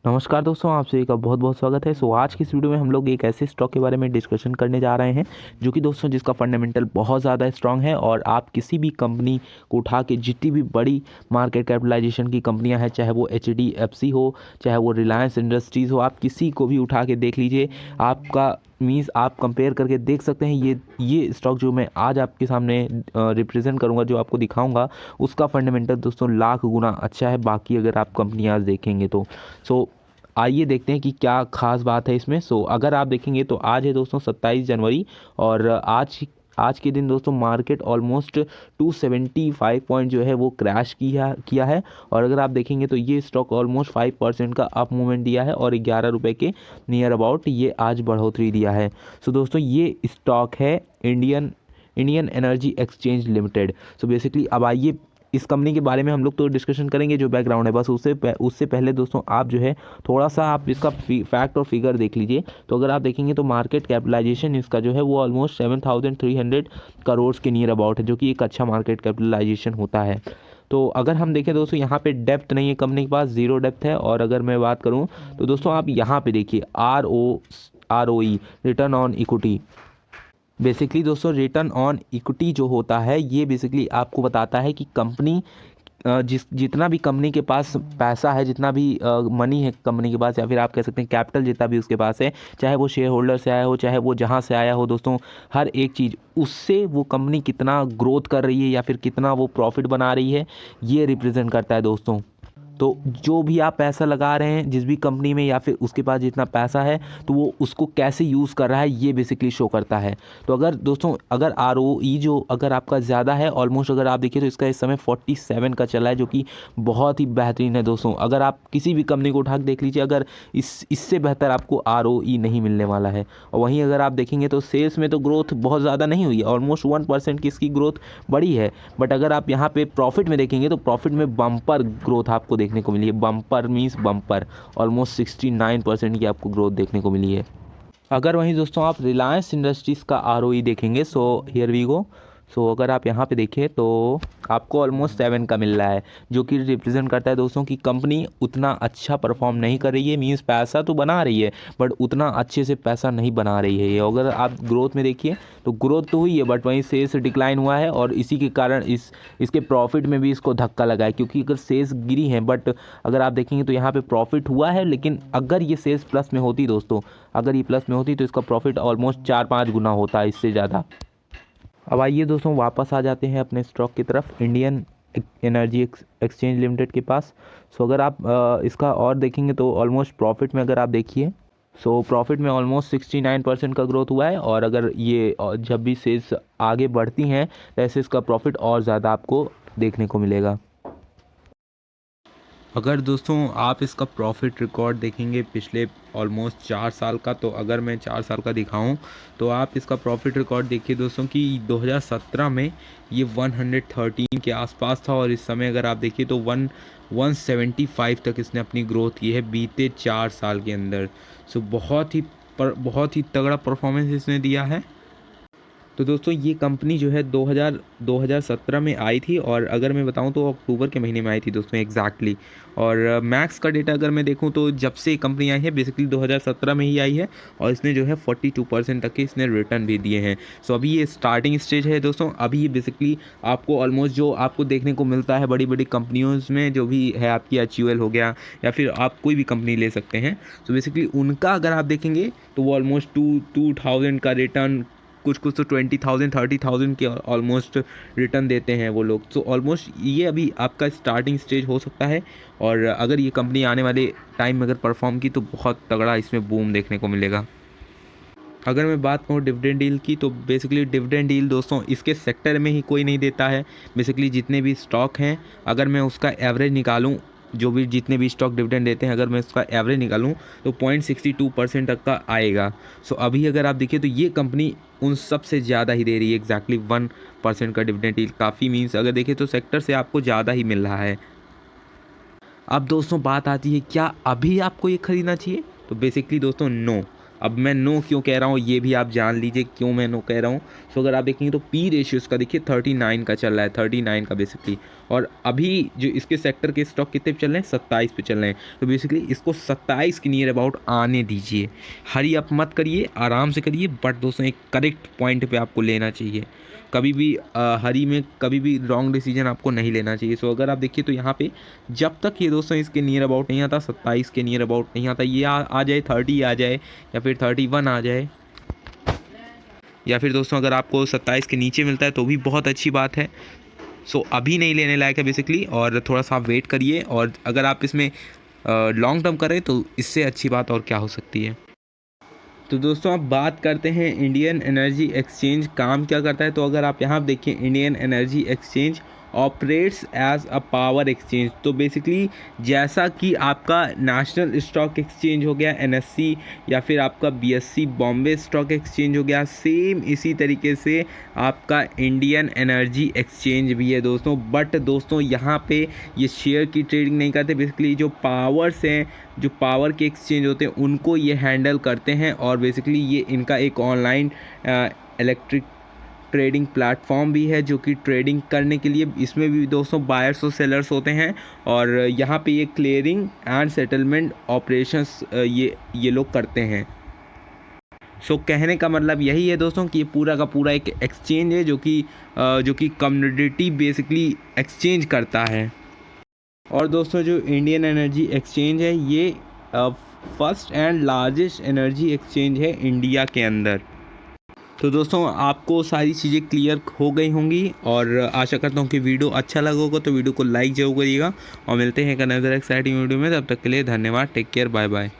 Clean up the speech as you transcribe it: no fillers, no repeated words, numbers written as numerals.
नमस्कार दोस्तों, आप सभी का बहुत बहुत स्वागत है। आज की इस वीडियो में हम लोग एक ऐसे स्टॉक के बारे में डिस्कशन करने जा रहे हैं जो कि दोस्तों जिसका फंडामेंटल बहुत ज़्यादा स्ट्रांग है। और आप किसी भी कंपनी को उठा के, जितनी भी बड़ी मार्केट कैपिटलाइजेशन की कंपनियां हैं, चाहे वो HDFC हो, चाहे वो रिलायंस इंडस्ट्रीज़ हो, आप किसी को भी उठा के देख लीजिए। आपका मीन्स आप कंपेयर करके देख सकते हैं। ये स्टॉक जो मैं आज आपके सामने रिप्रेजेंट करूंगा, जो आपको दिखाऊंगा, उसका फंडामेंटल दोस्तों लाख गुना अच्छा है बाकी अगर आप कंपनियां आज देखेंगे तो। सो आइए देखते हैं कि क्या खास बात है इसमें। अगर आप देखेंगे तो आज है दोस्तों 27 जनवरी। और आज के दिन दोस्तों मार्केट ऑलमोस्ट 275 पॉइंट जो है वो क्रैश किया है। और अगर आप देखेंगे तो ये स्टॉक ऑलमोस्ट 5% का अप मूवमेंट दिया है और 11 रुपये के नियर अबाउट ये आज बढ़ोतरी दिया है। दोस्तों ये स्टॉक है Indian Indian Energy exchange limited. Basically अब आइए इस कंपनी के बारे में हम लोग तो डिस्कशन करेंगे, जो बैकग्राउंड है बस उससे पहले दोस्तों आप जो है थोड़ा सा आप इसका फैक्ट और फिगर देख लीजिए। तो अगर आप देखेंगे तो मार्केट कैपिटलाइजेशन इसका जो है वो ऑलमोस्ट 7,300 करोड़ के नियर अबाउट है, जो कि एक अच्छा मार्केट कैपिटलाइजेशन होता है। तो अगर हम देखें दोस्तों, यहाँ पे डेप्थ नहीं है कंपनी के पास, ज़ीरो डेप्थ है। और अगर मैं बात करूँ तो दोस्तों आप यहाँ पे देखिए ROE, return on equity. Basically दोस्तों रिटर्न ऑन इक्विटी जो होता है ये बेसिकली आपको बताता है कि कंपनी जितना भी कंपनी के पास पैसा है, जितना भी मनी है कंपनी के पास, या फिर आप कह सकते हैं कैपिटल जितना भी उसके पास है, चाहे वो शेयर होल्डर से आया हो, चाहे वो जहाँ से आया हो दोस्तों, हर एक चीज़ उससे वो कंपनी कितना ग्रोथ कर रही है या फिर कितना वो प्रॉफिट बना रही है, ये रिप्रेजेंट करता है दोस्तों। तो जो भी आप पैसा लगा रहे हैं जिस भी कंपनी में, या फिर उसके पास जितना पैसा है, तो वो उसको कैसे यूज़ कर रहा है ये बेसिकली शो करता है। तो अगर दोस्तों अगर ROE जो अगर आपका ज़्यादा है, ऑलमोस्ट अगर आप देखिए तो इसका इस समय 47 का चला है, जो कि बहुत ही बेहतरीन है दोस्तों। अगर आप किसी भी कंपनी को उठा के देख लीजिए, अगर इससे बेहतर आपको ROE नहीं मिलने वाला है। और वहीं अगर आप देखेंगे तो सेल्स में तो ग्रोथ बहुत ज़्यादा नहीं हुई है, ऑलमोस्ट 1% की इसकी ग्रोथ बड़ी है। बट अगर आप यहाँ पे प्रॉफिट में देखेंगे तो प्रॉफिट में बम्पर ग्रोथ आपको देखने को मिली है। बम्पर मीन्स बम्पर, ऑलमोस्ट 69% की आपको ग्रोथ देखने को मिली है। अगर वहीं दोस्तों आप रिलायंस इंडस्ट्रीज़ का ROE देखेंगे, हियर वी गो। अगर आप यहाँ पे देखें तो आपको ऑलमोस्ट 7 का मिल रहा है, जो कि रिप्रेजेंट करता है दोस्तों कि कंपनी उतना अच्छा परफॉर्म नहीं कर रही है। मीन्स पैसा तो बना रही है बट उतना अच्छे से पैसा नहीं बना रही है ये। अगर आप ग्रोथ में देखिए तो ग्रोथ तो हुई है बट वहीं सेल्स डिक्लाइन हुआ है, और इसी के कारण इसके प्रॉफिट में भी इसको धक्का लगा है। क्योंकि अगर सेल्स गिरी हैं बट अगर आप देखेंगे तो यहाँ पे प्रॉफिट हुआ है, लेकिन अगर ये सेल्स प्लस में होती दोस्तों, अगर ये प्लस में होती तो इसका प्रॉफिट ऑलमोस्ट 4-5 गुना होता है इससे ज़्यादा। अब आइए दोस्तों वापस आ जाते हैं अपने स्टॉक की तरफ, इंडियन एनर्जी एक्सचेंज लिमिटेड के पास। अगर आप इसका और देखेंगे तो ऑलमोस्ट प्रॉफिट में अगर आप देखिए, प्रॉफिट में ऑलमोस्ट 69% का ग्रोथ हुआ है। और अगर ये जब भी सेल्स आगे बढ़ती हैं तो इसका प्रॉफिट और ज़्यादा आपको देखने को मिलेगा। अगर दोस्तों आप इसका प्रॉफिट रिकॉर्ड देखेंगे पिछले ऑलमोस्ट 4 साल का, तो अगर मैं 4 साल का दिखाऊं तो आप इसका प्रॉफिट रिकॉर्ड देखिए दोस्तों कि 2017 में ये 113 के आसपास था, और इस समय अगर आप देखिए तो 175 तक इसने अपनी ग्रोथ की है बीते 4 साल के अंदर। बहुत ही तगड़ा परफॉर्मेंस इसने दिया है। तो दोस्तों ये कंपनी जो है 2017 में आई थी, और अगर मैं बताऊं तो अक्टूबर के महीने में आई थी दोस्तों एग्जैक्टली। और मैक्स का डेटा अगर मैं देखूं तो जब से कंपनी आई है बेसिकली 2017 में ही आई है, और इसने जो है 42% तक के इसने रिटर्न भी दिए हैं। अभी ये स्टार्टिंग स्टेज है दोस्तों। अभी ये बेसिकली आपको ऑलमोस्ट जो आपको देखने को मिलता है बड़ी बड़ी कंपनियों में, जो भी है आपकी HUL हो गया, या फिर आप कोई भी कंपनी ले सकते हैं। बेसिकली उनका अगर आप देखेंगे तो वो ऑलमोस्ट 2000 का रिटर्न, कुछ कुछ तो 20,000 30,000 के ऑलमोस्ट रिटर्न देते हैं वो लोग। ऑलमोस्ट ये अभी आपका स्टार्टिंग स्टेज हो सकता है, और अगर ये कंपनी आने वाले टाइम में अगर परफॉर्म की तो बहुत तगड़ा इसमें बूम देखने को मिलेगा। अगर मैं बात करूँ डिविडेंड डील की, तो बेसिकली डिविडेंड डील दोस्तों इसके सेक्टर में ही कोई नहीं देता है। बेसिकली जितने भी स्टॉक हैं, अगर मैं उसका एवरेज निकालूँ, जो भी जितने भी स्टॉक डिविडेंड देते हैं, अगर मैं उसका एवरेज निकालूं तो 0.62% तक का आएगा। अभी अगर आप देखिए तो ये कंपनी उन सबसे ज़्यादा ही दे रही है, एग्जैक्टली 1% का डिविडेंड यील्ड। काफ़ी मीन्स अगर देखिए तो सेक्टर से आपको ज़्यादा ही मिल रहा है। अब दोस्तों बात आती है क्या अभी आपको ये खरीदना चाहिए, तो बेसिकली दोस्तों नो। अब मैं नो क्यों कह रहा हूँ ये भी आप जान लीजिए क्यों मैं नो कह रहा हूँ। सो अगर आप देखेंगे तो पी रेशियो इसका देखिए 39 का चल रहा है, 39 का बेसिकली। और अभी जो इसके सेक्टर के स्टॉक कितने पे चल रहे हैं, 27 पे चल रहे हैं। तो बेसिकली इसको 27 के नियर अबाउट आने दीजिए, हरी अप मत करिए, आराम से करिए, बट दोस्तों एक करेक्ट पॉइंट पे आपको लेना चाहिए। कभी भी हरी में कभी भी रॉन्ग डिसीजन आपको नहीं लेना चाहिए। सो अगर आप देखिए तो यहाँ पे जब तक ये दोस्तों इसके नियर अबाउट नहीं आता, 27 के नियर अबाउट नहीं आता, ये आ जाए 30 आ जाए या फिर 31 आ जाए, या फिर दोस्तों अगर आपको 27 के नीचे मिलता है तो भी बहुत अच्छी बात है। सो अभी नहीं लेने लायक है बेसिकली, और थोड़ा सा आप वेट करिए। और अगर आप इसमें लॉन्ग टर्म करें तो इससे अच्छी बात और क्या हो सकती है। तो दोस्तों आप बात करते हैं इंडियन एनर्जी एक्सचेंज काम क्या करता है। तो अगर आप यहाँ देखिए, Indian Energy Exchange operates as a power exchange. तो बेसिकली जैसा कि आपका नेशनल स्टॉक एक्सचेंज हो गया एनएससी, या फिर आपका बीएससी बॉम्बे स्टॉक एक्सचेंज हो गया, सेम इसी तरीके से आपका इंडियन एनर्जी एक्सचेंज भी है दोस्तों। बट दोस्तों यहाँ पे ये शेयर की ट्रेडिंग नहीं करते, बेसिकली जो पावर्स हैं, जो पावर के एक्सचेंज होते हैं उनको ये हैंडल करते हैं। और बेसिकली ये इनका एक ऑनलाइन इलेक्ट्रिक ट्रेडिंग प्लेटफॉर्म भी है, जो कि ट्रेडिंग करने के लिए इसमें भी दोस्तों बायर्स और सेलर्स होते हैं। और यहाँ पे ये क्लियरिंग एंड सेटलमेंट ऑपरेशंस ये लोग करते हैं। सो कहने का मतलब यही है दोस्तों कि ये पूरा का पूरा एक एक्सचेंज है जो कि कम्युनिटी बेसिकली एक्सचेंज करता है। और दोस्तों जो इंडियन एनर्जी एक्सचेंज है ये first and largest energy exchange है इंडिया के अंदर। तो दोस्तों आपको सारी चीज़ें क्लियर हो गई होंगी, और आशा करता हूँ कि वीडियो अच्छा लगा होगा। तो वीडियो को लाइक जरूर करिएगा, और मिलते हैं एक अनदर एक्साइटिंग वीडियो में। तब तक के लिए धन्यवाद, टेक केयर, बाय बाय।